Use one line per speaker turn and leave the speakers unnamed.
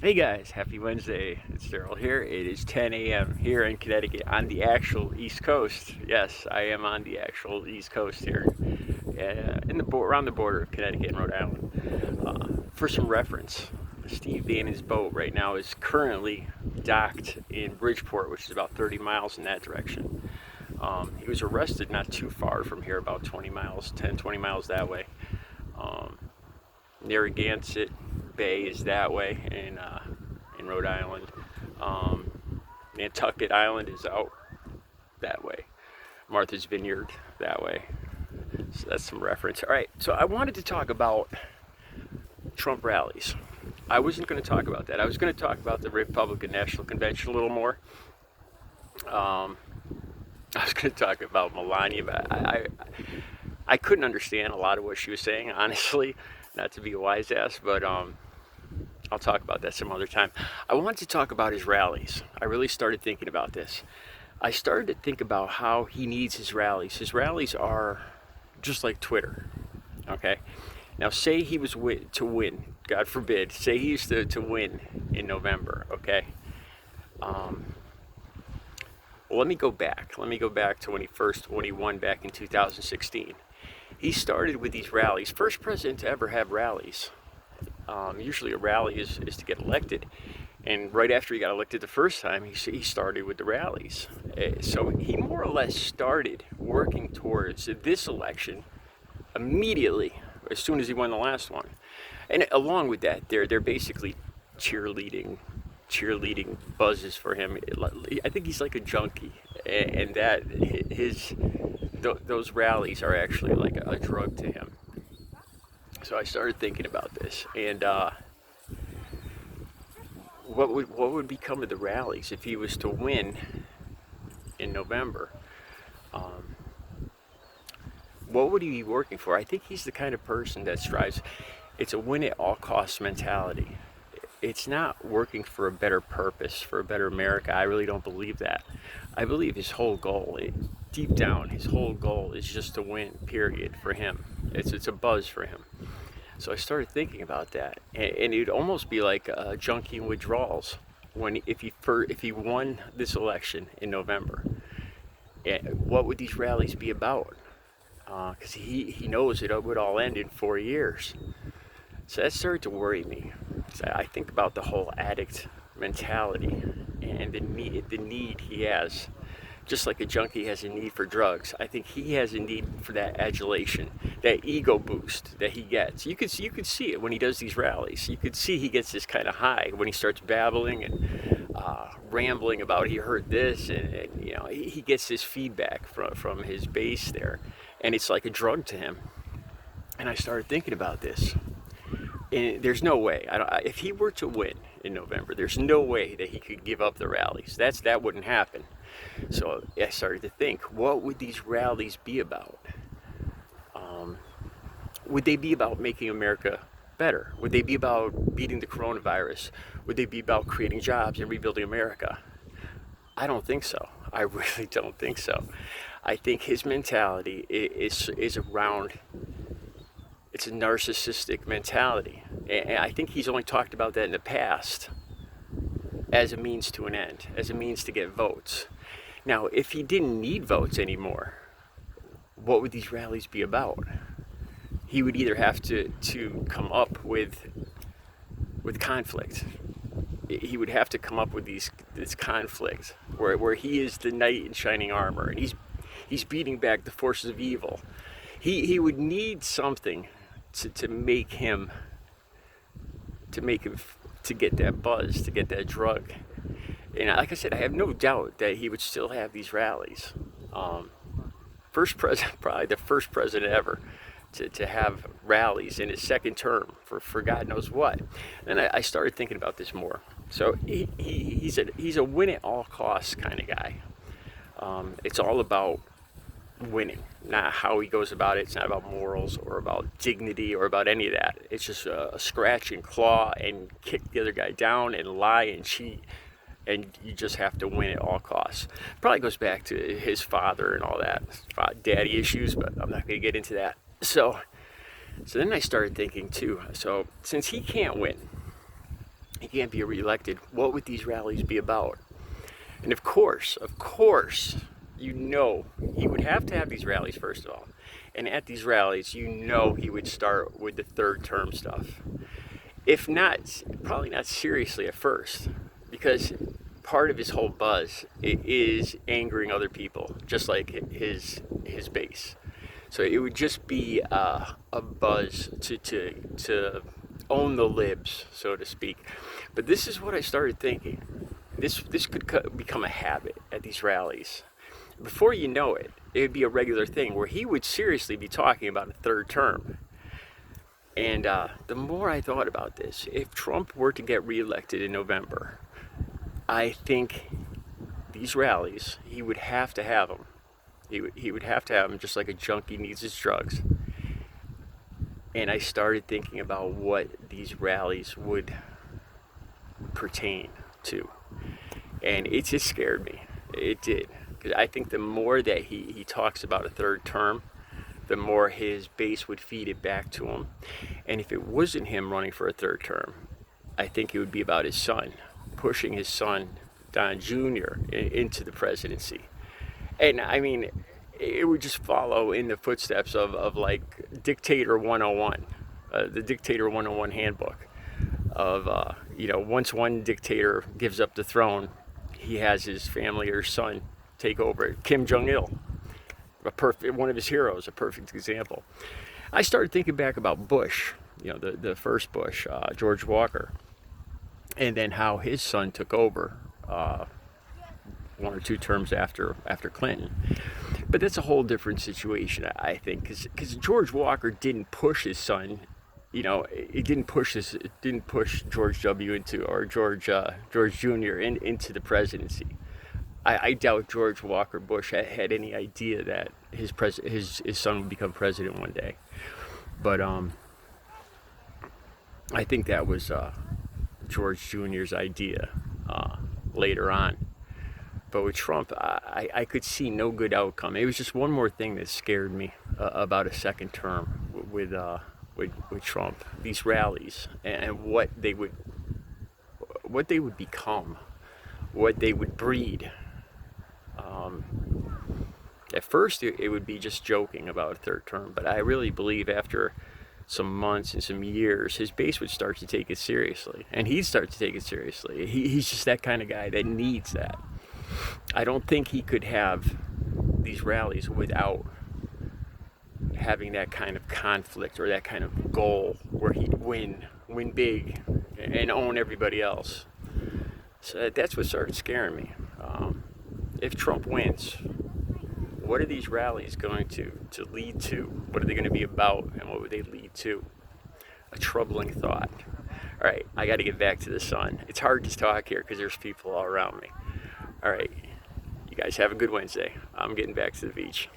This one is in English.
Hey guys, happy Wednesday. It's Daryl here. It is 10 a.m. here in Connecticut on the actual East Coast. Yes, I am on the actual East Coast here, around the border of Connecticut and Rhode Island. For some reference, Steve Bannon's boat right now is currently docked in Bridgeport, which is about 30 miles in that direction. He was arrested not too far from here, about 20 miles, 10, 20 miles that way. Narragansett Bay is that way in Rhode Island. Nantucket Island is out that way. Martha's Vineyard that way. So that's some reference. All right, so I wanted to talk about Trump rallies. I wasn't going to talk about that. I was going to talk about the Republican National Convention a little more. I was going to talk about Melania, but I couldn't understand a lot of what she was saying, honestly. Not to be a wise ass, but I'll talk about that some other time. I wanted to talk about his rallies. I really started thinking about this. I started to think about how he needs his rallies. His rallies are just like Twitter, okay? Now, say he was to win, God forbid, say he used to win in November, okay? Well, let me go back. Let me go back to when he won back in 2016. He started with these rallies. First president to ever have rallies. Usually a rally is to get elected. And right after he got elected the first time, he started with the rallies. So he more or less started working towards this election immediately, as soon as he won the last one. And along with that, they're basically cheerleading buzzes for him. I think he's like a junkie, and that those rallies are actually like a drug to him. So I started thinking about this, and what would become of the rallies if he was to win in November? What would he be working for? I think he's the kind of person that strives. It's a win at all costs mentality. It's not working for a better purpose, for a better America. I really don't believe that. I believe his whole goal, deep down, his whole goal is just to win, period, for him. It's a buzz for him. So I started thinking about that, and it'd almost be like junkie withdrawals if he won this election in November. What would these rallies be about? Because he knows it would all end in 4 years. So that started to worry me. So I think about the whole addict mentality and the need he has. Just like a junkie has a need for drugs, I think he has a need for that adulation, that ego boost that he gets. You could see it when he does these rallies. You could see he gets this kind of high when he starts babbling and rambling about he heard this, and he gets this feedback from his base there, and it's like a drug to him. And I started thinking about this. And there's no way, if he were to win in November, there's no way that he could give up the rallies. That wouldn't happen. So I started to think, what would these rallies be about? Would they be about making America better? Would they be about beating the coronavirus? Would they be about creating jobs and rebuilding America? I don't think so. I really don't think so. I think his mentality is around, it's a narcissistic mentality. And I think he's only talked about that in the past as a means to an end, as a means to get votes. Now, if he didn't need votes anymore, what would these rallies be about? He would either have to come up with conflict. He would have to come up with this conflict where he is the knight in shining armor and he's beating back the forces of evil. He would need something to make him to get that buzz, to get that drug. And like I said, I have no doubt that he would still have these rallies. Probably the first president ever to have rallies in his second term for God knows what. And I started thinking about this more. So he's a win at all costs kind of guy. It's all about winning, not how he goes about it. It's not about morals or about dignity or about any of that. It's just a scratch and claw and kick the other guy down and lie and cheat, and you just have to win at all costs. Probably goes back to his father and all that, daddy issues, but I'm not going to get into that. So then I started thinking too, so since he can't win, he can't be reelected, what would these rallies be about? And of course, he would have to have these rallies first of all. And at these rallies, he would start with the third term stuff. If not, probably not seriously at first, because part of his whole buzz is angering other people, just like his base. So it would just be a buzz to own the libs, so to speak. But this is what I started thinking. This could become a habit at these rallies. Before you know it, it would be a regular thing where he would seriously be talking about a third term. And the more I thought about this, if Trump were to get reelected in November, I think these rallies, he would have to have them. He would have to have them just like a junkie needs his drugs. And I started thinking about what these rallies would pertain to. And it just scared me. It did. Because I think the more that he talks about a third term, the more his base would feed it back to him. And if it wasn't him running for a third term, I think it would be about his son, pushing his son, Don Jr., into the presidency. And I mean, it would just follow in the footsteps of like Dictator 101, the Dictator 101 handbook of, once one dictator gives up the throne, he has his family or son take over. Kim Jong-il, one of his heroes, a perfect example. I started thinking back about Bush, the first Bush, George Walker, and then how his son took over one or two terms after Clinton. But that's a whole different situation, I think, because George Walker didn't push his son. It didn't push George W. or George Jr. into the presidency. I doubt George Walker Bush had any idea that his son would become president one day. But I think that was George Jr.'s idea later on. But with Trump, I could see no good outcome. It was just one more thing that scared me about a second term with Trump. These rallies and what they would become, what they would breed. At first, it would be just joking about a third term, but I really believe after some months and some years, his base would start to take it seriously, and he'd start to take it seriously. He's just that kind of guy that needs that. I don't think he could have these rallies without having that kind of conflict or that kind of goal where he'd win big and own everybody else. So that's what started scaring me. If Trump wins, what are these rallies going to lead to? What are they going to be about, and what would they lead to? A troubling thought. All right, I got to get back to the sun. It's hard to talk here because there's people all around me. All right, you guys have a good Wednesday. I'm getting back to the beach.